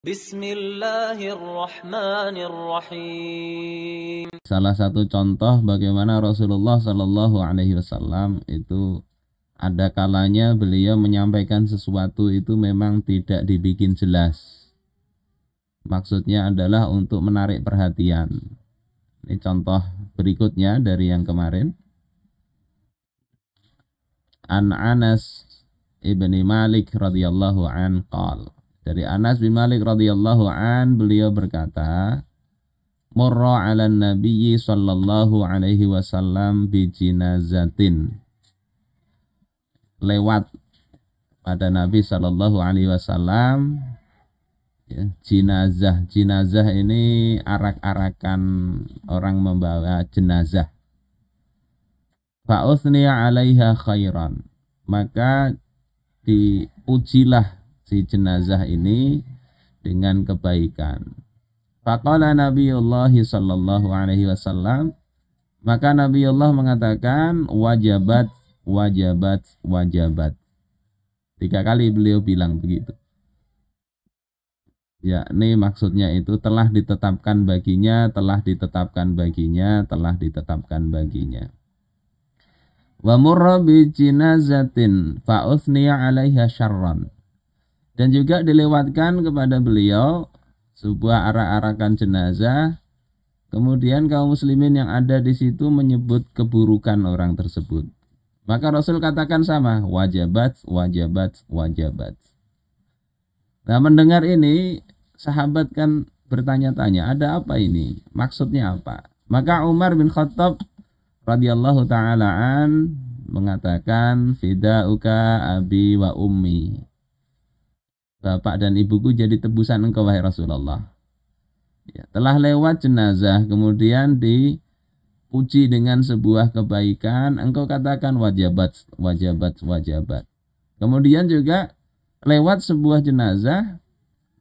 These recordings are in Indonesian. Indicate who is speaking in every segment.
Speaker 1: Bismillahirrahmanirrahim.
Speaker 2: Salah satu contoh bagaimana Rasulullah Shallallahu Alaihi Wasallam itu ada kalanya beliau menyampaikan sesuatu itu memang tidak dibikin jelas. Maksudnya adalah untuk menarik perhatian. Ini contoh berikutnya dari yang kemarin. An Anas ibni Malik radhiyallahu an qal. Dari Anas bin Malik radhiyallahu an beliau berkata, Murra 'ala nabiyyi sallallahu alaihi wasallam bi jinazatin. Lewat pada Nabi sallallahu alaihi wasallam ya, jenazah. Jenazah ini arak-arakan orang membawa jenazah. Fa uthniya 'alaiha khairan. Maka dipujilah si jenazah ini dengan kebaikan. Faqala Nabiullah sallallahu alaihi wasallam, maka Nabiullah mengatakan wajabat, wajabat, wajabat. 3 kali beliau bilang begitu. Yakni maksudnya itu telah ditetapkan baginya, telah ditetapkan baginya, telah ditetapkan baginya. Wa murra bi jinazatin fa uthniya 'alaiha syarran. Dan juga dilewatkan kepada beliau sebuah arak-arakan jenazah, kemudian kaum muslimin yang ada di situ menyebut keburukan orang tersebut. Maka Rasul katakan sama, wajabat, wajabat, wajabat. Nah, mendengar ini, sahabat kan bertanya-tanya, ada apa ini? Maksudnya apa? Maka Umar bin Khattab radhiyallahu taala an mengatakan, fidauka abi wa ummi. Bapak dan ibuku jadi tebusan engkau wahai Rasulullah. Ya, telah lewat jenazah kemudian dipuji dengan sebuah kebaikan, engkau katakan wajabat, wajabat, wajabat. Kemudian juga lewat sebuah jenazah,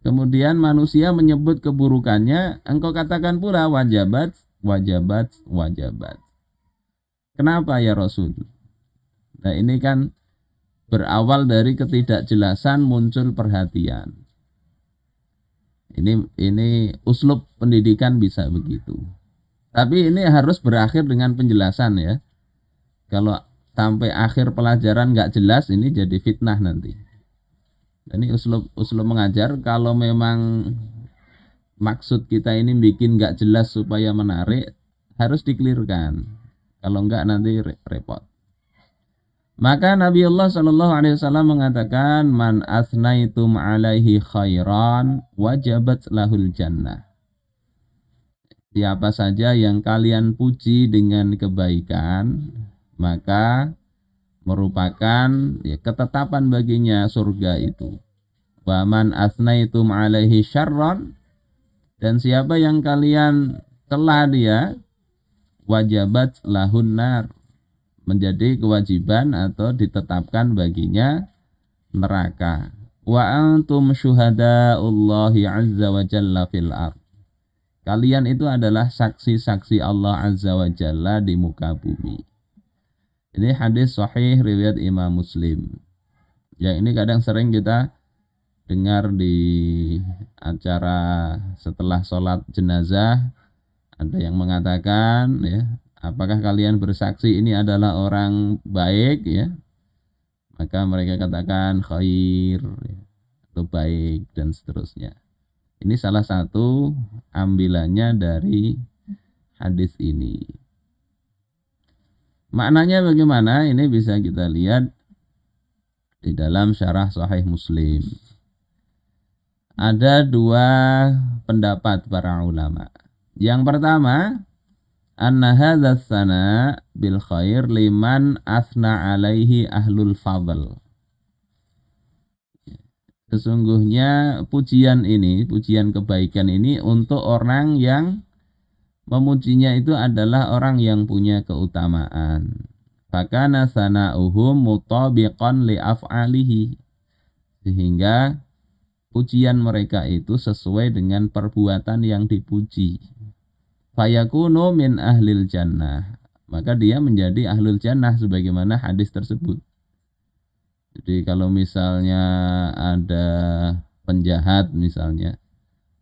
Speaker 2: kemudian manusia menyebut keburukannya, engkau katakan pula wajabat, wajabat, wajabat. Kenapa ya Rasul? Nah, ini kan berawal dari ketidakjelasan muncul perhatian. Ini uslub pendidikan bisa begitu. Tapi ini harus berakhir dengan penjelasan ya. Kalau sampai akhir pelajaran nggak jelas, ini jadi fitnah nanti. Ini uslub mengajar. Kalau memang maksud kita ini bikin nggak jelas supaya menarik, harus dikelirkan. Kalau nggak nanti repot. Maka Nabiullah sallallahu alaihi wasallam mengatakan, man asnaitum alaihi khairan wajabat lahul jannah. Siapa saja yang kalian puji dengan kebaikan, maka merupakan ya, ketetapan baginya surga itu. Wa man asnaitum alaihi syarran, dan siapa yang kalian cela dia, wajabat lahun nar, menjadi kewajiban atau ditetapkan baginya neraka. Wa antum syuhadaullahi azza wa jalla fil ardh. Kalian itu adalah saksi-saksi Allah azza wa jalla di muka bumi. Ini hadis sahih riwayat Imam Muslim. Yang ini kadang sering kita dengar di acara setelah sholat jenazah, ada yang mengatakan ya, apakah kalian bersaksi ini adalah orang baik ya? Maka mereka katakan khair ya, atau baik dan seterusnya. Ini salah satu ambilannya dari hadis ini. Maknanya bagaimana? Ini bisa kita lihat di dalam syarah Sahih Muslim. Ada 2 pendapat para ulama. Yang pertama, anna hadza tsana bil khair liman asna alaihi ahlul fadl. Sesungguhnya pujian ini, pujian kebaikan ini untuk orang yang memujinya itu adalah orang yang punya keutamaan. Fakana sana'uhum mutabiqan li af'alihi. Sehingga pujian mereka itu sesuai dengan perbuatan yang dipuji. Fayakunu min ahlil jannah, maka dia menjadi ahlul jannah sebagaimana hadis tersebut. Jadi kalau misalnya ada penjahat misalnya,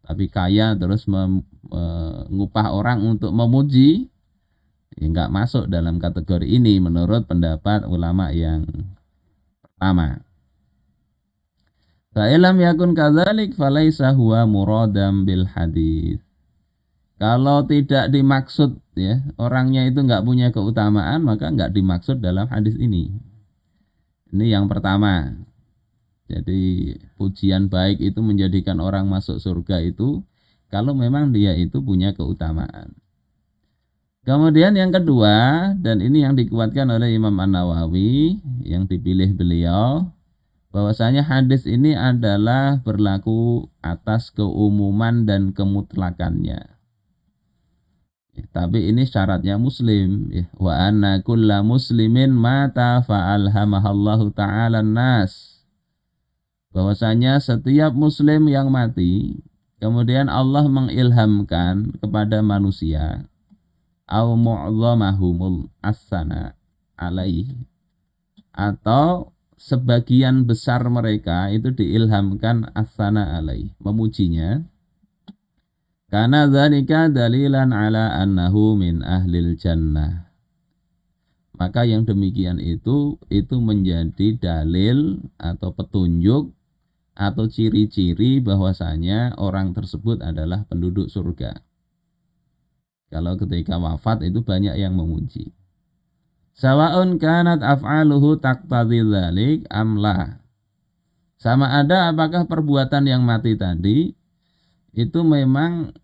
Speaker 2: tapi kaya terus mengupah orang untuk memuji, ya nggak masuk dalam kategori ini menurut pendapat ulama yang pertama. Fa'ilam yakun kadzalik falaisa huwa muradam bil hadis. Kalau tidak dimaksud ya, orangnya itu nggak punya keutamaan, maka nggak dimaksud dalam hadis ini. Ini yang pertama. Jadi pujian baik itu menjadikan orang masuk surga itu kalau memang dia itu punya keutamaan. Kemudian yang kedua, dan ini yang dikuatkan oleh Imam An-Nawawi, yang dipilih beliau, bahwasanya hadis ini adalah berlaku atas keumuman dan kemutlakannya. Tapi ini syaratnya muslim. Wa anna kulla muslimin mata fa'alhamahallahu ta'ala nas. Bahwasanya setiap muslim yang mati, kemudian Allah mengilhamkan kepada manusia, au mu'dhamahumul asana alaihi, atau sebagian besar mereka itu diilhamkan asana alaihi, memujinya. Karena dzalika dalilan ala annahu min ahlil jannah. Maka yang demikian itu menjadi dalil atau petunjuk atau ciri-ciri bahwasanya orang tersebut adalah penduduk surga. Kalau ketika wafat itu banyak yang memuji. Sawa'un kanat af'aluhu taqtadhi dzalik am la. Sama ada apakah perbuatan yang mati tadi itu memang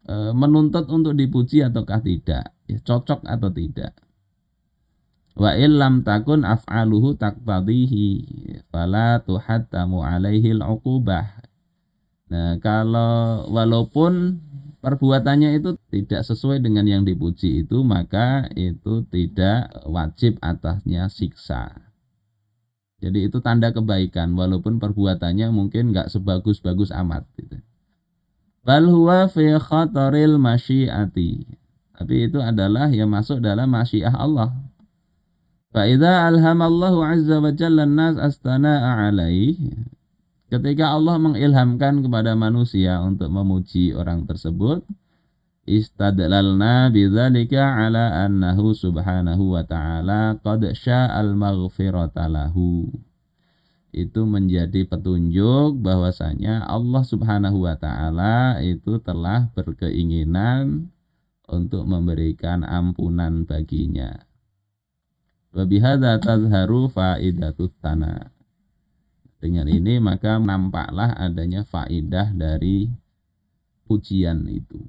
Speaker 2: menuntut untuk dipuji ataukah tidak, ya, cocok atau tidak. Wa illam takun af'aluhu taqtadhihi fala tuhattamu alaihi al-uqubah. Nah, kalau walaupun perbuatannya itu tidak sesuai dengan yang dipuji itu, maka itu tidak wajib atasnya siksa. Jadi itu tanda kebaikan walaupun perbuatannya mungkin nggak sebagus-bagus amat gitu. Bal huwa fi khataril masyiati. Tapi itu adalah yang masuk dalam masyiah Allah. Fa idza alhamallahu azza wa jalla an-nas astana'a alaihi. Ketika Allah mengilhamkan kepada manusia untuk memuji orang tersebut, istadlalna bidzalika ala annahu subhanahu wa ta'ala qad sya'al maghfirata lahu. Itu menjadi petunjuk bahwasanya Allah Subhanahu wa taala itu telah berkeinginan untuk memberikan ampunan baginya. Wa bihadza tazharu faidatut tana. Dengan ini maka nampaklah adanya faidah dari pujian itu.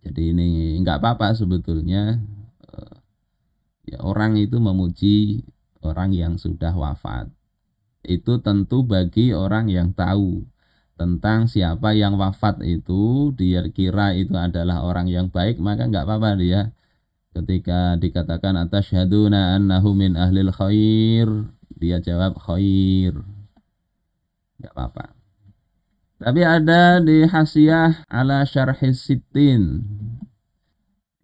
Speaker 2: Jadi ini enggak apa-apa sebetulnya ya, orang itu memuji orang yang sudah wafat. Itu tentu bagi orang yang tahu tentang siapa yang wafat itu, dia kira itu adalah orang yang baik, maka enggak apa-apa dia ketika dikatakan atasyhaduna annahu min ahlil khair, dia jawab khair, enggak apa-apa. Tapi ada di Hasyiah ala Syarhis Sittin,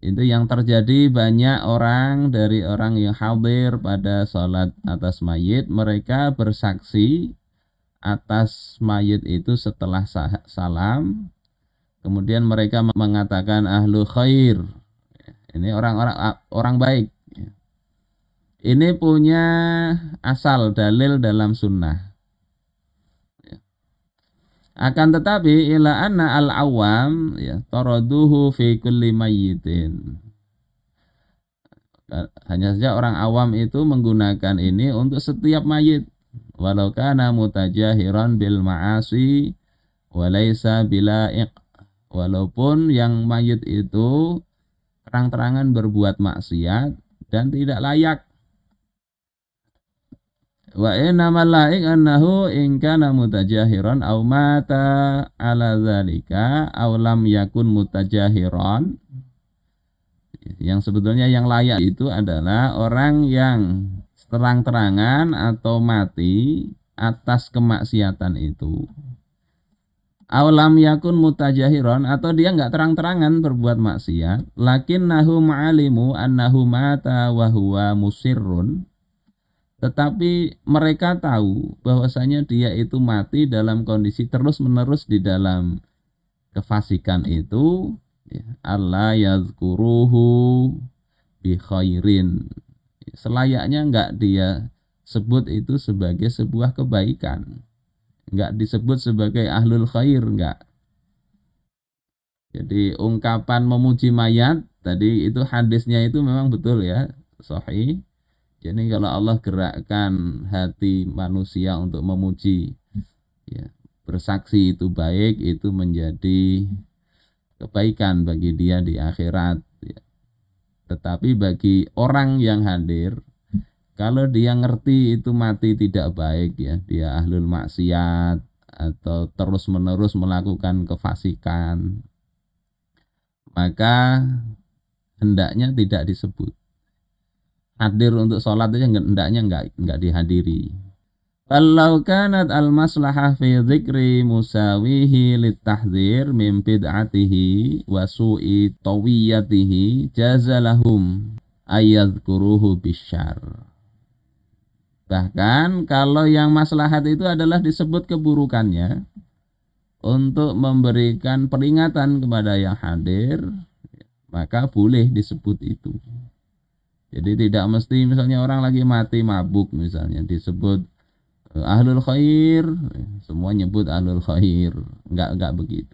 Speaker 2: itu yang terjadi banyak orang dari orang yang hadir pada sholat atas mayit, mereka bersaksi atas mayit itu setelah salam, kemudian mereka mengatakan ahlu khair, ini orang baik. Ini punya asal dalil dalam sunnah. Akan tetapi ila anna al-awam ya taraduhu fi kulli mayyitin. Hanya saja orang awam itu menggunakan ini untuk setiap mayit, walau kana mutajahiran bil ma'asi wa laisa bila'iq. Walaupun yang mayit itu terang-terangan berbuat maksiat dan tidak layak. Wa innamal la'iq annahu in kana mutajahiran aw mata ala dzalika aw lam yakun mutajahiran. Yang sebetulnya yang layak itu adalah orang yang terang-terangan atau mati atas kemaksiatan itu. Aw lam yakun mutajahiran, atau dia enggak terang-terangan berbuat maksiat, lakinnahu ma'alimu annahu mata wa huwa musirrun. tetapi mereka tahu bahwasanya dia itu mati dalam kondisi terus-menerus di dalam kefasikan itu, ya, Allah yazkuruhu bi khairin. Selayaknya enggak dia sebut itu sebagai sebuah kebaikan. Enggak disebut sebagai ahlul khair, enggak. Jadi ungkapan memuji mayat tadi itu hadisnya itu memang betul ya, sahih. Jadi kalau Allah gerakkan hati manusia untuk memuji, ya, bersaksi itu baik, itu menjadi kebaikan bagi dia di akhirat, ya. Tetapi bagi orang yang hadir, kalau dia ngerti itu mati tidak baik, ya, dia ahlul maksiat atau terus menerus melakukan kefasikan, maka hendaknya tidak disebut. Hadir untuk sholat aja hendaknya enggak dihadiri. Kalau kanat al-maslahah fi dzikri musawihi litahdzir min bid'atihi wa su'i tawiyatihi jazalahum ayadhkuruhu bisyar. Bahkan kalau yang maslahat itu adalah disebut keburukannya untuk memberikan peringatan kepada yang hadir, maka boleh disebut itu. Jadi tidak mesti misalnya orang lagi mati mabuk misalnya disebut ahlul khair, semua nyebut ahlul khair, enggak begitu.